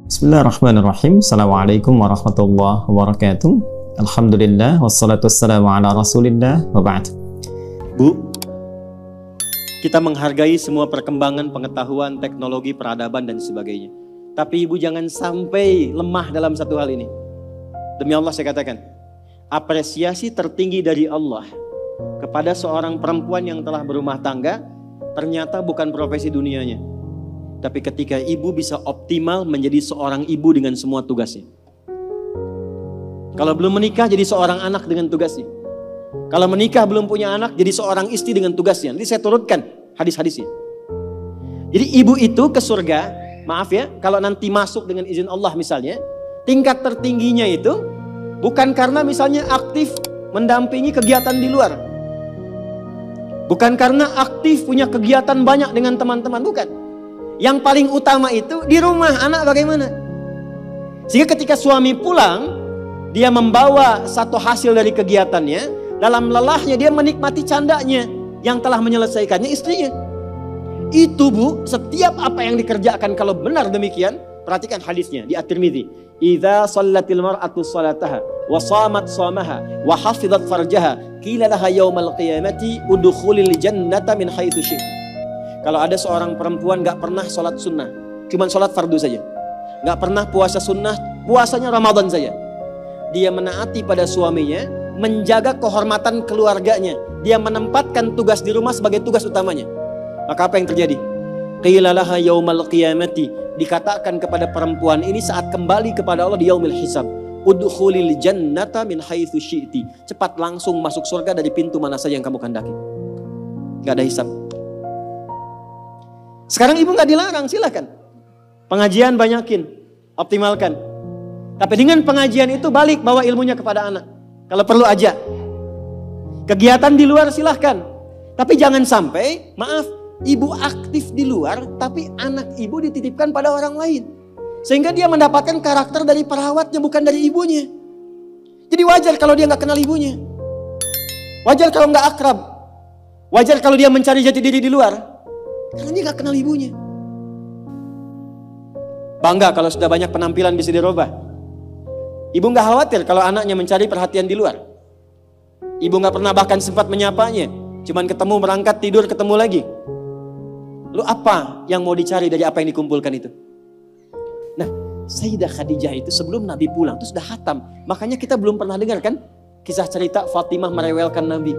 Bismillahirrahmanirrahim. Assalamualaikum warahmatullahi wabarakatuh. Alhamdulillah wassalatu wassalamu ala rasulillah wa ba'd. Bu, kita menghargai semua perkembangan pengetahuan, teknologi, peradaban dan sebagainya. Tapi ibu jangan sampai lemah dalam satu hal ini. Demi Allah saya katakan, apresiasi tertinggi dari Allah kepada seorang perempuan yang telah berumah tangga ternyata bukan profesi dunianya. Tapi ketika ibu bisa optimal menjadi seorang ibu dengan semua tugasnya. Kalau belum menikah jadi seorang anak dengan tugasnya. Kalau menikah belum punya anak jadi seorang istri dengan tugasnya. Nanti saya turutkan hadis-hadisnya. Jadi ibu itu ke surga, maaf ya, kalau nanti masuk dengan izin Allah misalnya, tingkat tertingginya itu bukan karena misalnya aktif mendampingi kegiatan di luar. Bukan karena aktif punya kegiatan banyak dengan teman-teman, bukan. Yang paling utama itu di rumah anak bagaimana. Sehingga ketika suami pulang, dia membawa satu hasil dari kegiatannya. Dalam lelahnya dia menikmati candanya yang telah menyelesaikannya istrinya. Itu bu, setiap apa yang dikerjakan kalau benar demikian, perhatikan hadisnya di At-Tirmidzi. Idza shallatil mar'atu shalataha wa shamat shamaha wa hafizat farjaha qila laha yaumal qiyamati udkhulil jannata min haitsu syi'ti. Kalau ada seorang perempuan gak pernah sholat sunnah, cuman sholat fardu saja, gak pernah puasa sunnah, puasanya Ramadan saja, dia menaati pada suaminya, menjaga kehormatan keluarganya, dia menempatkan tugas di rumah sebagai tugas utamanya, maka apa yang terjadi? Qila laha yaumal qiyamati, dikatakan kepada perempuan ini saat kembali kepada Allah di yaumil hisab, udkhulil jannata min haitsu syi'ti, cepat langsung masuk surga dari pintu mana saja yang kamu kehendaki, gak ada hisab. Sekarang ibu gak dilarang, silakan. Pengajian banyakin, optimalkan. Tapi dengan pengajian itu balik bawa ilmunya kepada anak. Kalau perlu aja. Kegiatan di luar silahkan. Tapi jangan sampai, maaf, ibu aktif di luar, tapi anak ibu dititipkan pada orang lain. Sehingga dia mendapatkan karakter dari perawatnya, bukan dari ibunya. Jadi wajar kalau dia gak kenal ibunya. Wajar kalau gak akrab. Wajar kalau dia mencari jati diri di luar. Karena dia gak kenal ibunya. Bangga kalau sudah banyak penampilan bisa dirubah. Ibu gak khawatir kalau anaknya mencari perhatian di luar. Ibu gak pernah bahkan sempat menyapanya. Cuman ketemu, berangkat, tidur, ketemu lagi. Lalu apa yang mau dicari dari apa yang dikumpulkan itu? Nah, Sayyidah Khadijah itu sebelum Nabi pulang itu sudah khatam. Makanya kita belum pernah dengar kan kisah cerita Fatimah merewelkan Nabi.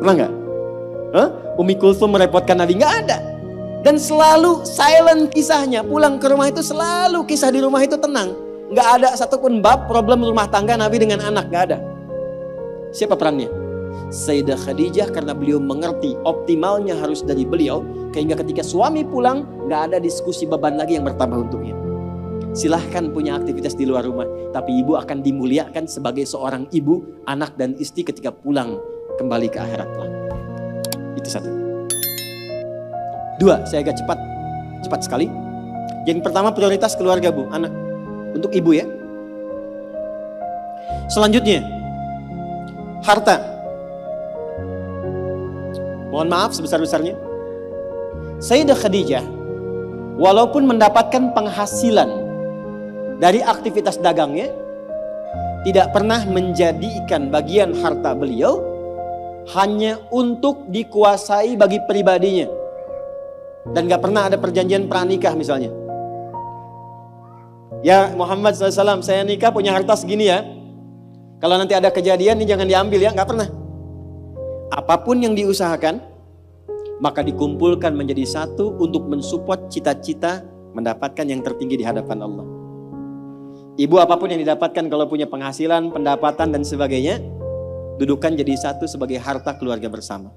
Pernah gak? Umi Kulthum merepotkan Nabi, nggak ada. Dan selalu silent kisahnya. Pulang ke rumah itu selalu kisah di rumah itu tenang. Nggak ada satupun bab problem rumah tangga Nabi dengan anak, nggak ada. Siapa perannya? Sayyidah Khadijah, karena beliau mengerti optimalnya harus dari beliau, sehingga ketika suami pulang nggak ada diskusi beban lagi yang bertambah untuknya. Silahkan punya aktivitas di luar rumah, tapi ibu akan dimuliakan sebagai seorang ibu, anak dan istri ketika pulang kembali ke akhirat kelak. Itu satu. Dua, saya agak cepat sekali. Yang pertama prioritas keluarga bu, anak. Untuk ibu ya. Selanjutnya, harta. Mohon maaf sebesar-besarnya. Sayyidah Khadijah, walaupun mendapatkan penghasilan dari aktivitas dagangnya, tidak pernah menjadikan bagian harta beliau hanya untuk dikuasai bagi pribadinya. Dan gak pernah ada perjanjian pranikah misalnya. Ya Muhammad SAW, saya nikah punya harta segini ya. Kalau nanti ada kejadian ini jangan diambil ya, gak pernah. Apapun yang diusahakan, maka dikumpulkan menjadi satu untuk mensupport cita-cita mendapatkan yang tertinggi di hadapan Allah. Ibu apapun yang didapatkan kalau punya penghasilan, pendapatan dan sebagainya, dudukan jadi satu sebagai harta keluarga bersama.